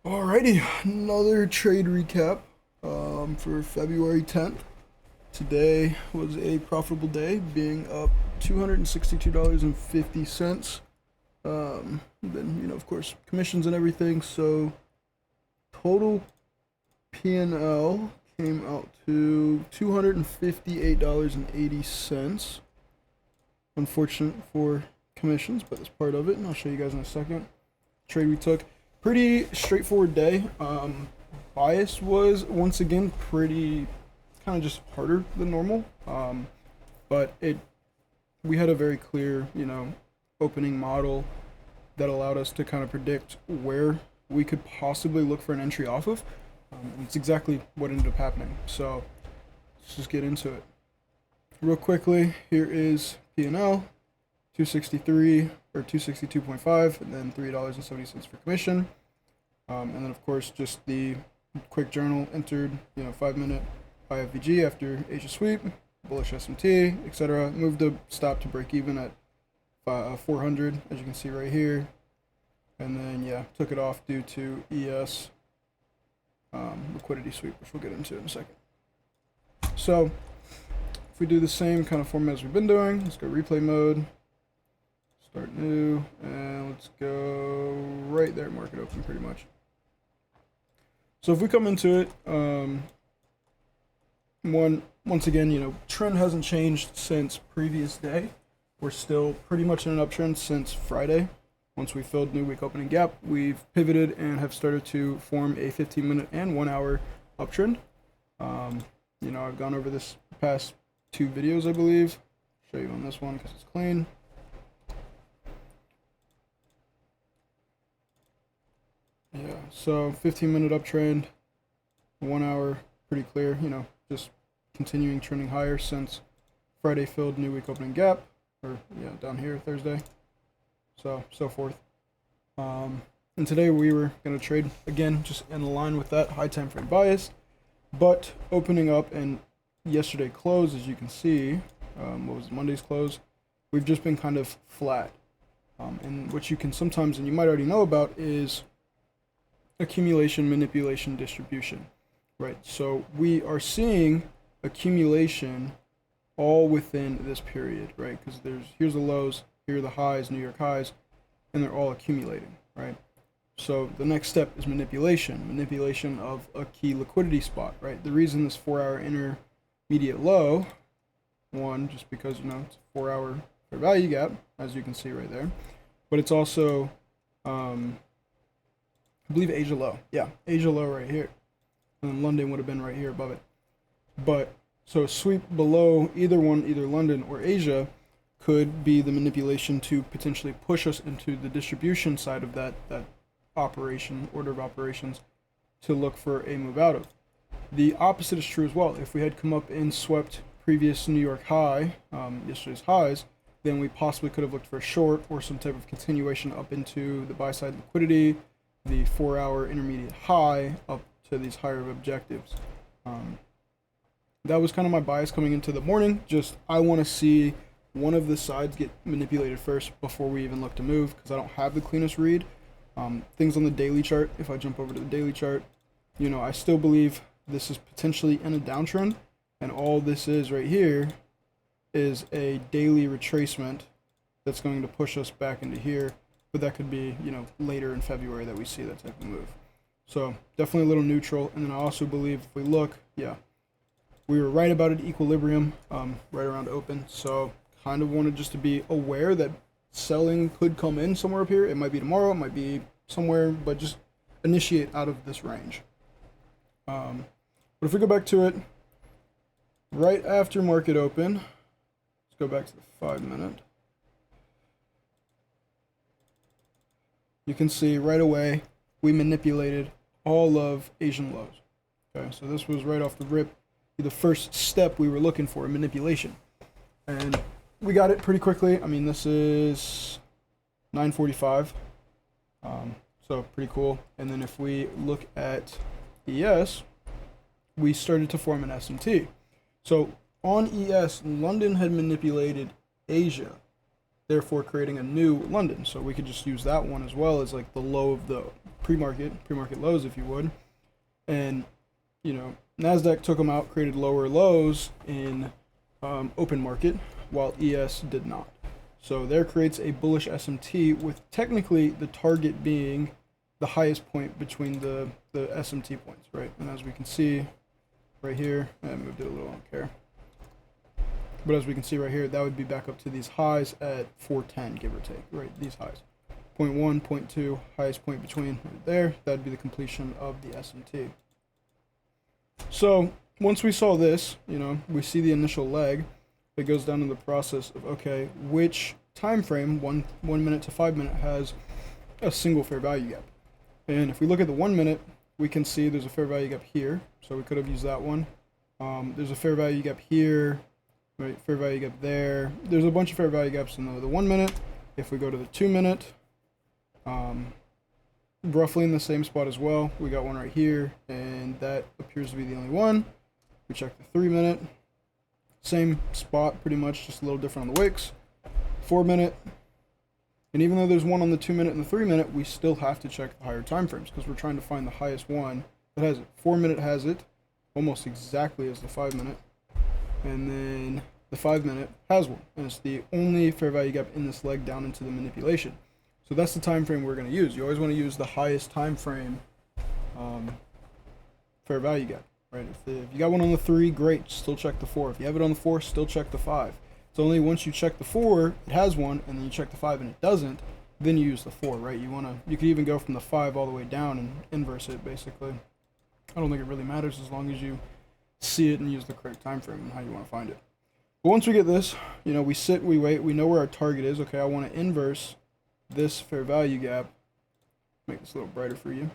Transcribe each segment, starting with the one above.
Alrighty, another trade recap for February 10th. Today was a profitable day, being up $262.50. Then, of course, commissions and everything. So, total P&L came out to $258.80. Unfortunate for commissions, but that's part of it, and I'll show you guys in a second. Trade we took. Pretty straightforward day. Bias was once again pretty kind of just harder than normal. But we had a very clear, opening model that allowed us to kind of predict where we could possibly look for an entry off of. And it's exactly what ended up happening. So let's just get into it. Real quickly, here is P&L, 263 or 262.5, and then $3.70 for commission. And then of course just the quick journal entered, 5-minute IFVG after Asia sweep, bullish SMT, etc. Moved the stop to break even at 400, as you can see right here. And then took it off due to ES liquidity sweep, which we'll get into in a second. So if we do the same kind of format as we've been doing, let's go replay mode, start new, and let's go right there, market open pretty much. So if we come into it, once again, trend hasn't changed since previous day. We're still pretty much in an uptrend since Friday. Once we filled new week opening gap, we've pivoted and have started to form a 15-minute and 1-hour uptrend. I've gone over this past 2 videos, I believe. Show you on this one because it's clean. Yeah, so 15-minute uptrend, 1 hour, pretty clear, just continuing trending higher since Friday filled new week opening gap, or down here, Thursday, so forth. And today we were going to trade, again, just in line with that high time frame bias, but opening up and yesterday close, as you can see, what was Monday's close, we've just been kind of flat. And what you can sometimes, and you might already know about, is accumulation, manipulation, distribution, right? So we are seeing accumulation all within this period, right? Because here's the lows, here are the highs, New York highs, and they're all accumulating, right? So the next step is manipulation of a key liquidity spot, right? The reason this 4-hour intermediate low, one, just because it's a 4-hour fair value gap, as you can see right there, but it's also I believe Asia low. Yeah, Asia low right here. And then London would have been right here above it. But so a sweep below either London or Asia could be the manipulation to potentially push us into the distribution side of that operation, order of operations, to look for a move out of. The opposite is true as well. If we had come up and swept previous New York high, yesterday's highs, then we possibly could have looked for a short or some type of continuation up into the buy side liquidity, the 4-hour intermediate high up to these higher objectives. That was kind of my bias coming into the morning. Just I want to see one of the sides get manipulated first before we even look to move, because I don't have the cleanest read. Things on the daily chart, if I jump over to the daily chart, I still believe this is potentially in a downtrend, and all this is right here is a daily retracement that's going to push us back into here. But that could be, later in February that we see that type of move. So definitely a little neutral. And then I also believe if we look, we were right about at equilibrium, right around open. So kind of wanted just to be aware that selling could come in somewhere up here. It might be tomorrow, it might be somewhere, but just initiate out of this range. But if we go back to it, right after market open, let's go back to the 5-minute. You can see right away we manipulated all of Asian lows. Okay, so this was right off the rip, the first step we were looking for, manipulation. And we got it pretty quickly. I mean, this is 9:45, so pretty cool. And then if we look at ES, we started to form an SMT. So on ES, London had manipulated Asia, therefore creating a new London. So we could just use that one as well as like the low of the pre-market lows, if you would. And, you know, NASDAQ took them out, created lower lows in open market, while ES did not. So there creates a bullish SMT with technically the target being the highest point between the SMT points, right? And as we can see right here, I moved it a little, I don't care. But as we can see right here, that would be back up to these highs at 410, give or take, right? These highs. 0.1, 0.2, highest point between right there. That'd be the completion of the SMT. So once we saw this, you know, we see the initial leg. It goes down to the process of, okay, which time frame, 1 minute to 5 minute, has a single fair value gap. And if we look at the 1 minute, we can see there's a fair value gap here. So we could have used that one. There's a fair value gap here. Right, fair value gap there. There's a bunch of fair value gaps in the 1 minute. If we go to the 2 minute, roughly in the same spot as well. We got one right here, and that appears to be the only one. We check the 3 minute, same spot pretty much, just a little different on the wicks. 4 minute, and even though there's one on the 2 minute and the 3 minute, we still have to check the higher time frames because we're trying to find the highest one that has it. 4 minute has it almost exactly as the 5 minute. And then the 5 minute has one, and it's the only fair value gap in this leg down into the manipulation. So that's the time frame we're going to use. You always want to use the highest time frame fair value gap, right? If you got one on the 3, great, still check the 4. If you have it on the 4, still check the 5. It's only once you check the 4, it has one, and then you check the 5 and it doesn't, then you use the 4, right? You could even go from the 5 all the way down and inverse it, basically. I don't think it really matters as long as you see it and use the correct time frame and how you want to find it. But once we get this, you know, we sit, we wait, we know where our target is. Okay, I want to inverse this fair value gap. Make this a little brighter for you.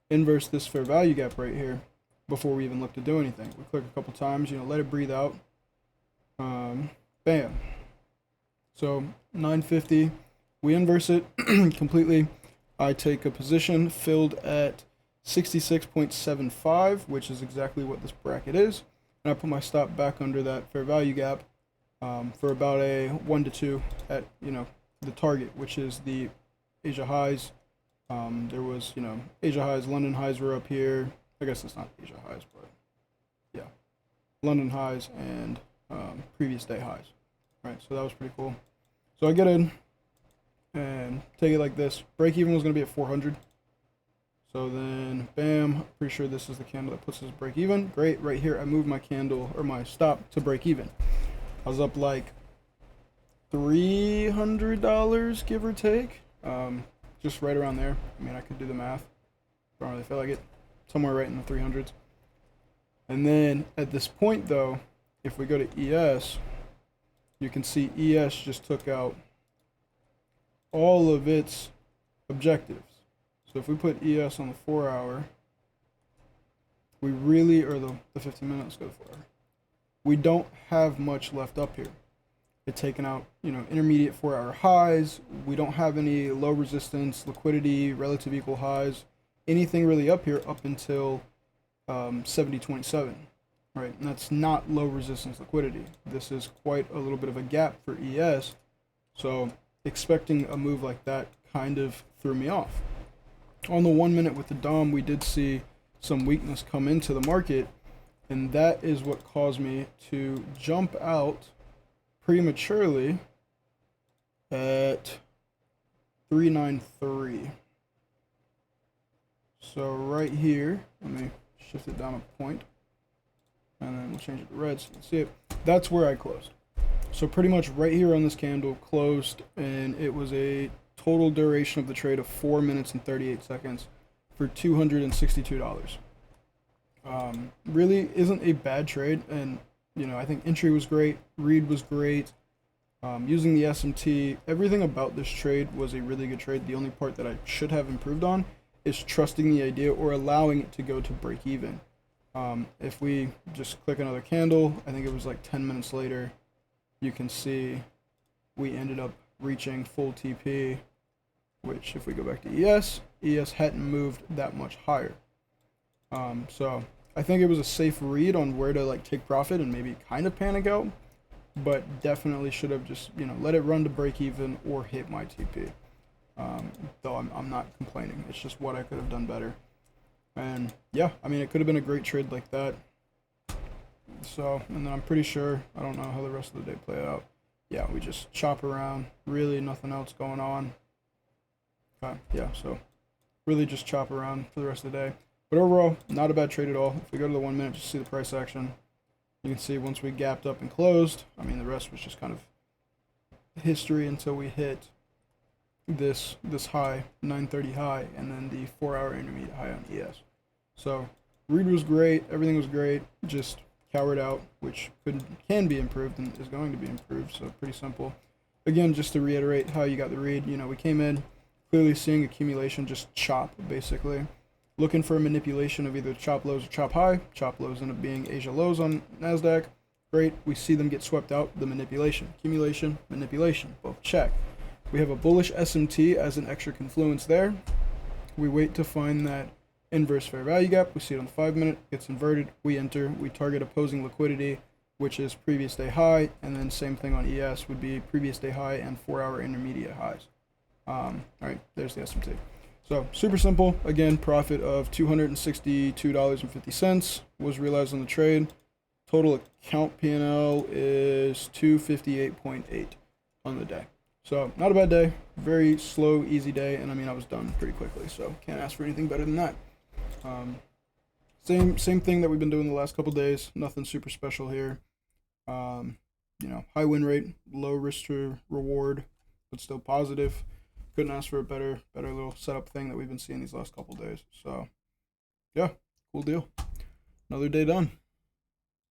Inverse this fair value gap right here before we even look to do anything. We click a couple times, you know, let it breathe out. Bam. So 950, we inverse it completely. I take a position filled at 66.75, which is exactly what this bracket is, and I put my stop back under that fair value gap for about a 1 to 2 at, you know, the target, which is the Asia highs. There was, you know, Asia highs, London highs were up here. I guess it's not Asia highs, but yeah, London highs and previous day highs. Right, so that was pretty cool. So I get in and take it like this. Break even was going to be at 400. So then, bam, pretty sure this is the candle that puts us break even. Great, right here, I moved my candle, or my stop, to break even. I was up like $300, give or take. Just right around there. I mean, I could do the math. Don't really feel like it. Somewhere right in the 300s. And then, at this point, though, if we go to ES, you can see ES just took out all of its objectives. So if we put ES on the 4 hour, we really, or the 15 minutes, let's go to 4 hour. We don't have much left up here. It's taken out, you know, intermediate 4 hour highs. We don't have any low resistance, liquidity, relative equal highs, anything really up here up until 70.27, right? And that's not low resistance liquidity. This is quite a little bit of a gap for ES. So expecting a move like that kind of threw me off. On the 1 minute with the DOM, we did see some weakness come into the market, and that is what caused me to jump out prematurely at 393. So right here, let me shift it down a point, and then we'll change it to red so you can see it. That's where I closed. So pretty much right here on this candle closed, and it was a total duration of the trade of 4 minutes and 38 seconds for $262. Really isn't a bad trade, and you know, I think entry was great, read was great. Using the SMT, everything about this trade was a really good trade. The only part that I should have improved on is trusting the idea or allowing it to go to break even. If we just click another candle, I think it was like 10 minutes later, you can see we ended up reaching full TP, which if we go back to ES hadn't moved that much higher. So I think it was a safe read on where to like take profit and maybe kind of panic out, but definitely should have just, you know, let it run to break even or hit my TP. Though I'm not complaining. It's just what I could have done better. And yeah, I mean, it could have been a great trade like that. So, and then I'm pretty sure, I don't know how the rest of the day played out. Yeah, we just chop around. Really nothing else going on. Okay, yeah, so really just chop around for the rest of the day. But overall, not a bad trade at all. If we go to the 1 minute, just see the price action. You can see once we gapped up and closed, I mean, the rest was just kind of history until we hit this high, 930 high, and then the 4-hour intermediate high on ES. So read was great, everything was great, just cowered out, which can be improved and is going to be improved. So pretty simple. Again, just to reiterate how you got the read, we came in clearly seeing accumulation, just chop basically. Looking for a manipulation of either chop lows or chop high. Chop lows end up being Asia lows on NASDAQ. Great. We see them get swept out. The manipulation. Accumulation, manipulation. Both check. We have a bullish SMT as an extra confluence there. We wait to find that inverse fair value gap. We see it on the 5 minute. Gets inverted. We enter. We target opposing liquidity, which is previous day high. And then same thing on ES would be previous day high and 4-hour intermediate highs. All right. There's the SMT. So super simple. Again, profit of $262.50 was realized on the trade. Total account P&L is 258.8 on the day. So not a bad day. Very slow, easy day, and I mean I was done pretty quickly. So can't ask for anything better than that. Same thing that we've been doing the last couple days. Nothing super special here. High win rate, low risk to reward, but still positive. Couldn't ask for a better little setup thing that we've been seeing these last couple days. So, yeah, cool deal. Another day done.